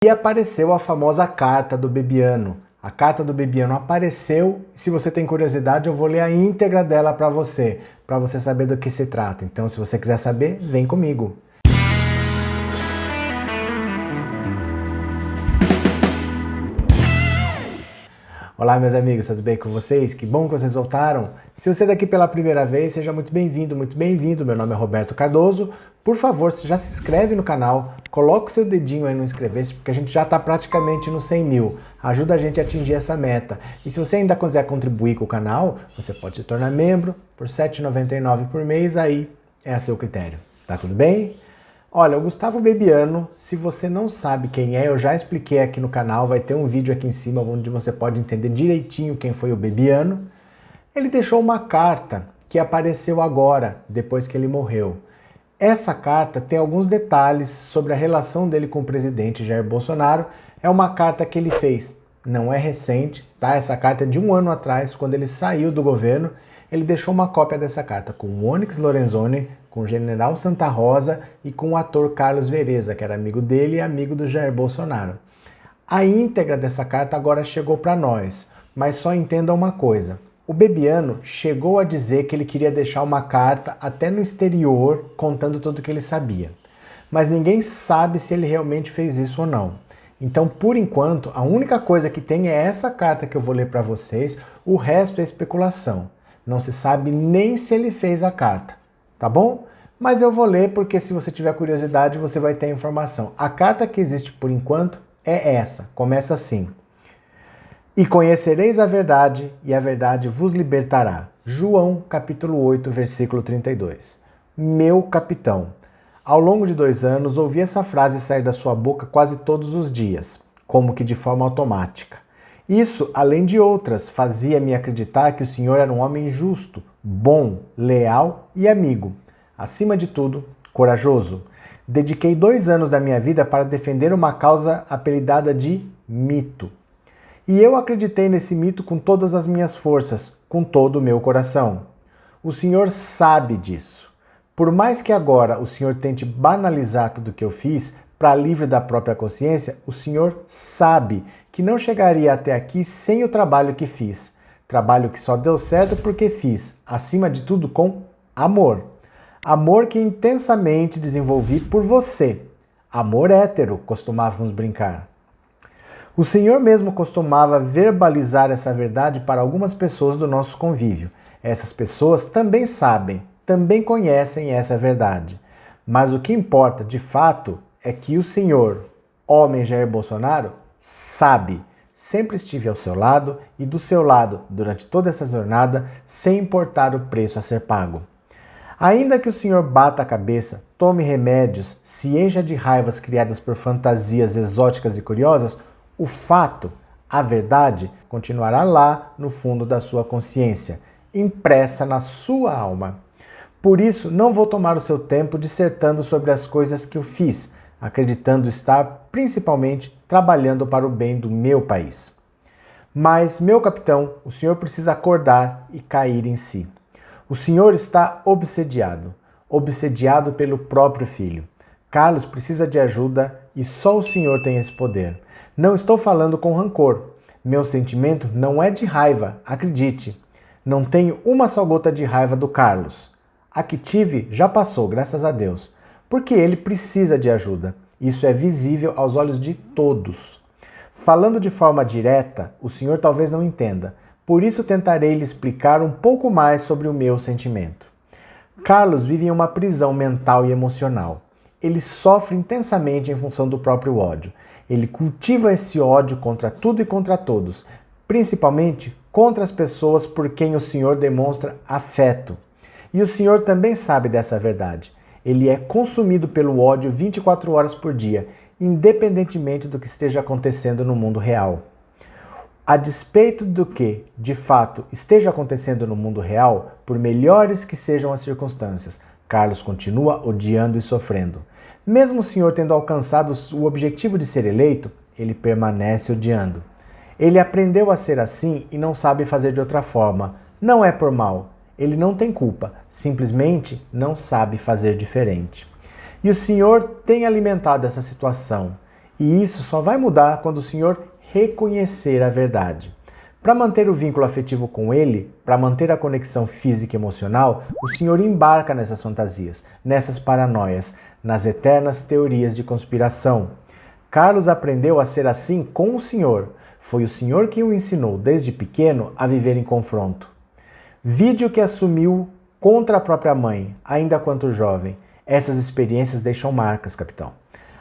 E apareceu a famosa carta do Bebiano. A carta do Bebiano apareceu. Se você tem curiosidade, eu vou ler a íntegra dela para você saber do que se trata. Então, se você quiser saber, vem comigo. Olá, meus amigos, tudo bem com vocês? Que bom que vocês voltaram. Se você é daqui pela primeira vez, seja muito bem-vindo, muito bem-vindo. Meu nome é Roberto Cardoso. Por favor, já se inscreve no canal, coloca o seu dedinho aí no inscrever-se, porque a gente já está praticamente no 100 mil. Ajuda a gente a atingir essa meta. E se você ainda quiser contribuir com o canal, você pode se tornar membro por R$ 7,99 por mês, aí é a seu critério. Tá tudo bem? Olha, o Gustavo Bebiano, se você não sabe quem é, eu já expliquei aqui no canal, vai ter um vídeo aqui em cima onde você pode entender direitinho quem foi o Bebiano. Ele deixou uma carta que apareceu agora, depois que ele morreu. Essa carta tem alguns detalhes sobre a relação dele com o presidente Jair Bolsonaro. É uma carta que ele fez, não é recente, tá? Essa carta é de um ano atrás, quando ele saiu do governo. Ele deixou uma cópia dessa carta com o Onyx Lorenzoni, com o general Santa Rosa e com o ator Carlos Vereza, que era amigo dele e amigo do Jair Bolsonaro. A íntegra dessa carta agora chegou para nós, mas só entenda uma coisa. O Bebiano chegou a dizer que ele queria deixar uma carta até no exterior, contando tudo o que ele sabia. Mas ninguém sabe se ele realmente fez isso ou não. Então, por enquanto, a única coisa que tem é essa carta que eu vou ler para vocês, o resto é especulação. Não se sabe nem se ele fez a carta, tá bom? Mas eu vou ler porque se você tiver curiosidade, você vai ter a informação. A carta que existe por enquanto é essa, começa assim. E conhecereis a verdade, e a verdade vos libertará. João, capítulo 8, versículo 32. Meu capitão. Ao longo de 2 anos, ouvi essa frase sair da sua boca quase todos os dias, como que de forma automática. Isso, além de outras, fazia-me acreditar que o senhor era um homem justo, bom, leal e amigo. Acima de tudo, corajoso. Dediquei 2 anos da minha vida para defender uma causa apelidada de mito. E eu acreditei nesse mito com todas as minhas forças, com todo o meu coração. O senhor sabe disso. Por mais que agora o senhor tente banalizar tudo o que eu fiz, para alívio da própria consciência, o senhor sabe que não chegaria até aqui sem o trabalho que fiz. Trabalho que só deu certo porque fiz, acima de tudo, com amor. Amor que intensamente desenvolvi por você. Amor hétero, costumávamos brincar. O senhor mesmo costumava verbalizar essa verdade para algumas pessoas do nosso convívio. Essas pessoas também sabem, também conhecem essa verdade. Mas o que importa, de fato, é que o senhor, homem Jair Bolsonaro, sabe. Sempre estive ao seu lado e do seu lado durante toda essa jornada, sem importar o preço a ser pago. Ainda que o senhor bata a cabeça, tome remédios, se encha de raivas criadas por fantasias exóticas e curiosas, o fato, a verdade, continuará lá no fundo da sua consciência, impressa na sua alma. Por isso, não vou tomar o seu tempo dissertando sobre as coisas que eu fiz, acreditando estar, principalmente, trabalhando para o bem do meu país. Mas, meu capitão, o senhor precisa acordar e cair em si. O senhor está obsediado pelo próprio filho. Carlos precisa de ajuda e só o senhor tem esse poder. Não estou falando com rancor. Meu sentimento não é de raiva, acredite. Não tenho uma só gota de raiva do Carlos. A que tive já passou, graças a Deus. Porque ele precisa de ajuda. Isso é visível aos olhos de todos. Falando de forma direta, o senhor talvez não entenda. Por isso tentarei lhe explicar um pouco mais sobre o meu sentimento. Carlos vive em uma prisão mental e emocional. Ele sofre intensamente em função do próprio ódio. Ele cultiva esse ódio contra tudo e contra todos, principalmente contra as pessoas por quem o senhor demonstra afeto. E o senhor também sabe dessa verdade. Ele é consumido pelo ódio 24 horas por dia, independentemente do que esteja acontecendo no mundo real. A despeito do que, de fato, esteja acontecendo no mundo real, por melhores que sejam as circunstâncias, Carlos continua odiando e sofrendo. Mesmo o senhor tendo alcançado o objetivo de ser eleito, ele permanece odiando. Ele aprendeu a ser assim e não sabe fazer de outra forma. Não é por mal. Ele não tem culpa, simplesmente não sabe fazer diferente. E o senhor tem alimentado essa situação. E isso só vai mudar quando o Senhor reconhecer a verdade. Para manter o vínculo afetivo com ele, para manter a conexão física e emocional, o Senhor embarca nessas fantasias, nessas paranoias, nas eternas teorias de conspiração. Carlos aprendeu a ser assim com o Senhor. Foi o Senhor que o ensinou desde pequeno a viver em confronto. Vídeo que assumiu contra a própria mãe, ainda quanto jovem. Essas experiências deixam marcas, capitão.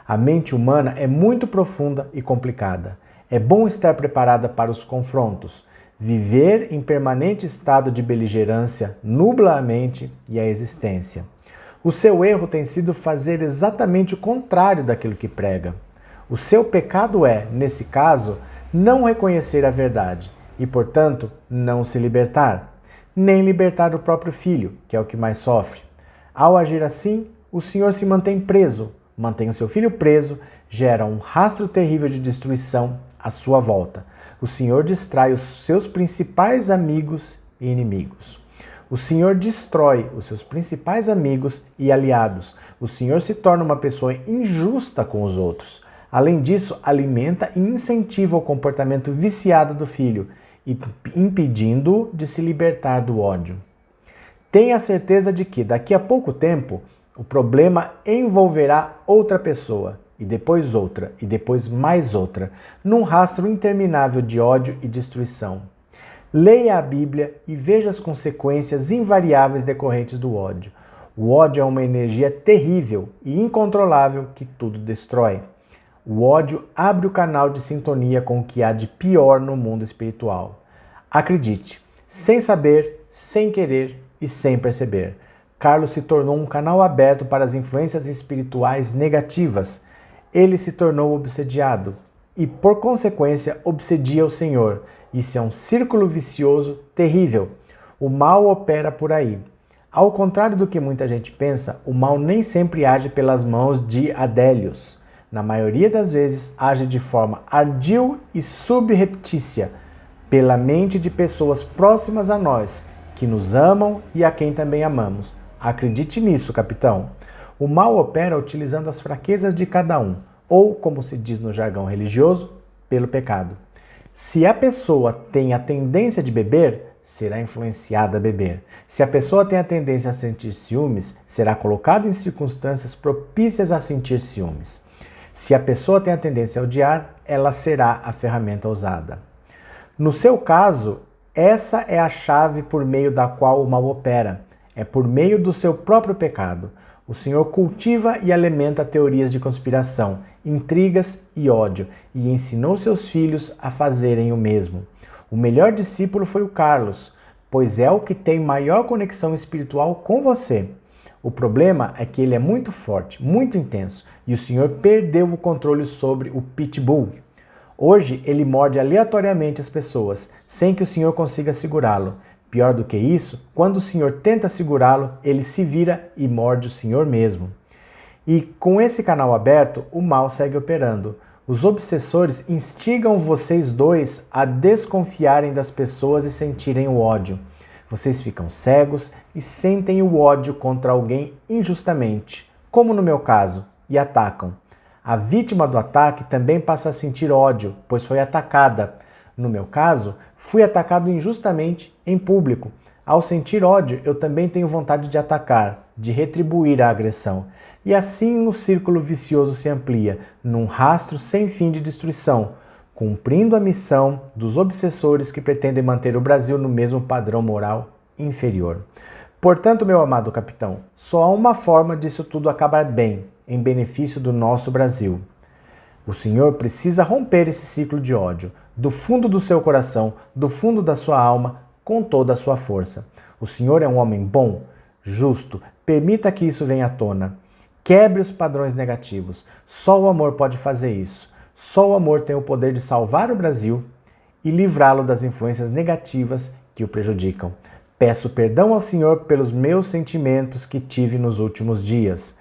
A mente humana é muito profunda e complicada. É bom estar preparada para os confrontos. Viver em permanente estado de beligerância nubla a mente e a existência. O seu erro tem sido fazer exatamente o contrário daquilo que prega. O seu pecado é, nesse caso, não reconhecer a verdade e, portanto, não se libertar, nem libertar o próprio filho, que é o que mais sofre. Ao agir assim, o Senhor se mantém preso, mantém o seu filho preso, gera um rastro terrível de destruição à sua volta. O Senhor distrai os seus principais amigos e inimigos. O Senhor destrói os seus principais amigos e aliados. O Senhor se torna uma pessoa injusta com os outros. Além disso, alimenta e incentiva o comportamento viciado do filho, impedindo-o de se libertar do ódio. Tenha certeza de que, daqui a pouco tempo, o problema envolverá outra pessoa, e depois outra, e depois mais outra, num rastro interminável de ódio e destruição. Leia a Bíblia e veja as consequências invariáveis decorrentes do ódio. O ódio é uma energia terrível e incontrolável que tudo destrói. O ódio abre o canal de sintonia com o que há de pior no mundo espiritual. Acredite, sem saber, sem querer e sem perceber, Carlos se tornou um canal aberto para as influências espirituais negativas. Ele se tornou obsediado e, por consequência, obsedia o Senhor. Isso é um círculo vicioso terrível. O mal opera por aí. Ao contrário do que muita gente pensa, o mal nem sempre age pelas mãos de Adélios. Na maioria das vezes, age de forma ardil e subreptícia, pela mente de pessoas próximas a nós, que nos amam e a quem também amamos. Acredite nisso, capitão. O mal opera utilizando as fraquezas de cada um, ou, como se diz no jargão religioso, pelo pecado. Se a pessoa tem a tendência de beber, será influenciada a beber. Se a pessoa tem a tendência a sentir ciúmes, será colocado em circunstâncias propícias a sentir ciúmes. Se a pessoa tem a tendência a odiar, ela será a ferramenta usada. No seu caso, essa é a chave por meio da qual o mal opera. É por meio do seu próprio pecado. O Senhor cultiva e alimenta teorias de conspiração, intrigas e ódio, e ensinou seus filhos a fazerem o mesmo. O melhor discípulo foi o Carlos, pois é o que tem maior conexão espiritual com você. O problema é que ele é muito forte, muito intenso, e o Senhor perdeu o controle sobre o pitbull. Hoje ele morde aleatoriamente as pessoas, sem que o Senhor consiga segurá-lo. Pior do que isso, quando o Senhor tenta segurá-lo, ele se vira e morde o Senhor mesmo. E com esse canal aberto, o mal segue operando. Os obsessores instigam vocês dois a desconfiarem das pessoas e sentirem o ódio. Vocês ficam cegos e sentem o ódio contra alguém injustamente, como no meu caso, e atacam. A vítima do ataque também passa a sentir ódio, pois foi atacada. No meu caso, fui atacado injustamente em público. Ao sentir ódio, eu também tenho vontade de atacar, de retribuir a agressão. E assim o círculo vicioso se amplia, num rastro sem fim de destruição, cumprindo a missão dos obsessores que pretendem manter o Brasil no mesmo padrão moral inferior. Portanto, meu amado capitão, só há uma forma disso tudo acabar bem, em benefício do nosso Brasil. O Senhor precisa romper esse ciclo de ódio, do fundo do seu coração, do fundo da sua alma, com toda a sua força. O Senhor é um homem bom, justo, permita que isso venha à tona. Quebre os padrões negativos. Só o amor pode fazer isso. Só o amor tem o poder de salvar o Brasil e livrá-lo das influências negativas que o prejudicam. Peço perdão ao Senhor pelos meus sentimentos que tive nos últimos dias.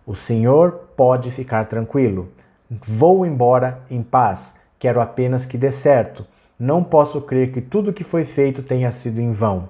O Senhor pode ficar tranquilo. Vou embora em paz. Quero apenas que dê certo. Não posso crer que tudo que foi feito tenha sido em vão.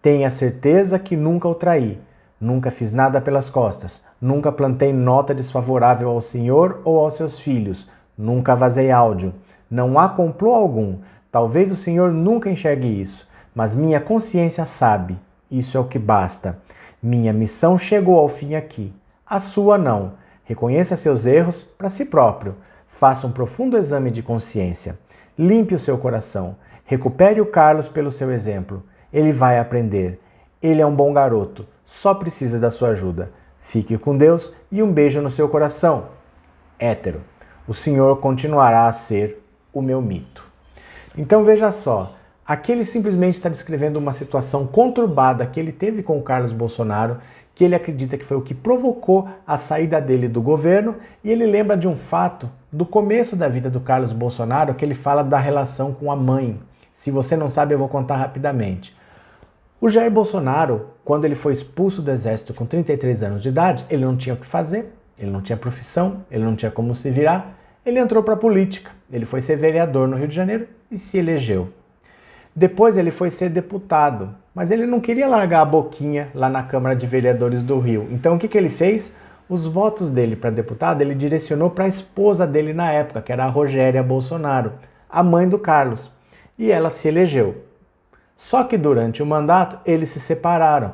Tenha certeza que nunca o traí. Nunca fiz nada pelas costas. Nunca plantei nota desfavorável ao Senhor ou aos seus filhos. Nunca vazei áudio. Não há complô algum. Talvez o senhor nunca enxergue isso, mas minha consciência sabe. Isso é o que basta. Minha missão chegou ao fim aqui. A sua não. Reconheça seus erros para si próprio. Faça um profundo exame de consciência. Limpe o seu coração. Recupere o Carlos pelo seu exemplo. Ele vai aprender. Ele é um bom garoto. Só precisa da sua ajuda. Fique com Deus e um beijo no seu coração. Hétero. O senhor continuará a ser o meu mito. Então veja só. Aqui ele simplesmente está descrevendo uma situação conturbada que ele teve com o Carlos Bolsonaro, que ele acredita que foi o que provocou a saída dele do governo, e ele lembra de um fato do começo da vida do Carlos Bolsonaro, que ele fala da relação com a mãe. Se você não sabe, eu vou contar rapidamente. O Jair Bolsonaro, quando ele foi expulso do exército com 33 anos de idade, ele não tinha o que fazer, ele não tinha profissão, ele não tinha como se virar, ele entrou para a política, ele foi ser vereador no Rio de Janeiro e se elegeu. Depois ele foi ser deputado, mas ele não queria largar a boquinha lá na Câmara de Vereadores do Rio. Então o que ele fez? Os votos dele para deputado ele direcionou para a esposa dele na época, que era a Rogéria Bolsonaro, a mãe do Carlos, e ela se elegeu. Só que durante o mandato eles se separaram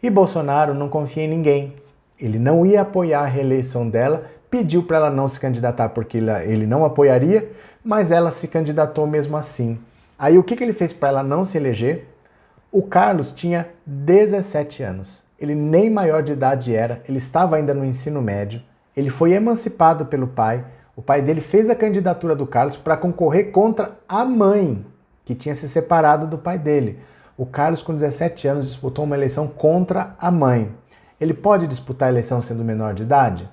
e Bolsonaro não confia em ninguém. Ele não ia apoiar a reeleição dela, pediu para ela não se candidatar porque ele não apoiaria, mas ela se candidatou mesmo assim. Aí o que ele fez para ela não se eleger? O Carlos tinha 17 anos. Ele nem maior de idade era, ele estava ainda no ensino médio. Ele foi emancipado pelo pai. O pai dele fez a candidatura do Carlos para concorrer contra a mãe, que tinha se separado do pai dele. O Carlos, com 17 anos, disputou uma eleição contra a mãe. Ele pode disputar a eleição sendo menor de idade?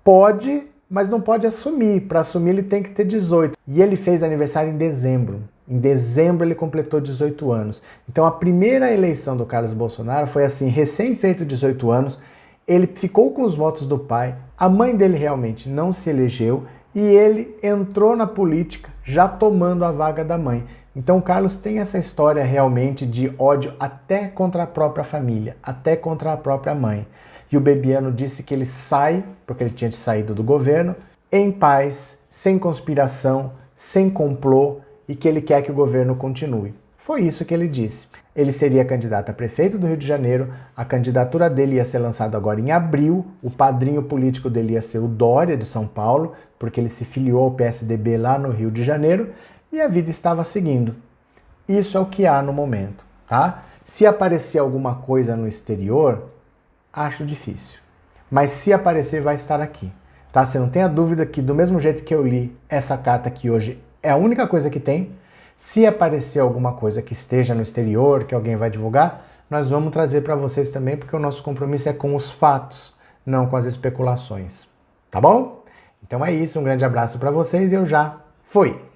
Pode, mas não pode assumir. Para assumir ele tem que ter 18. E ele fez aniversário em dezembro. Em dezembro ele completou 18 anos. Então a primeira eleição do Carlos Bolsonaro foi assim, recém-feito 18 anos, ele ficou com os votos do pai, a mãe dele realmente não se elegeu e ele entrou na política já tomando a vaga da mãe. Então o Carlos tem essa história realmente de ódio até contra a própria família, até contra a própria mãe. E o Bebiano disse que ele sai, porque ele tinha saído do governo, em paz, sem conspiração, sem complô, e que ele quer que o governo continue. Foi isso que ele disse. Ele seria candidato a prefeito do Rio de Janeiro, a candidatura dele ia ser lançada agora em abril, o padrinho político dele ia ser o Dória de São Paulo, porque ele se filiou ao PSDB lá no Rio de Janeiro, e a vida estava seguindo. Isso é o que há no momento, tá? Se aparecer alguma coisa no exterior, acho difícil. Mas se aparecer, vai estar aqui, tá? Você não tenha dúvida que do mesmo jeito que eu li essa carta aqui hoje, é a única coisa que tem. Se aparecer alguma coisa que esteja no exterior, que alguém vai divulgar, nós vamos trazer para vocês também, porque o nosso compromisso é com os fatos, não com as especulações. Tá bom? Então é isso, um grande abraço para vocês e eu já fui!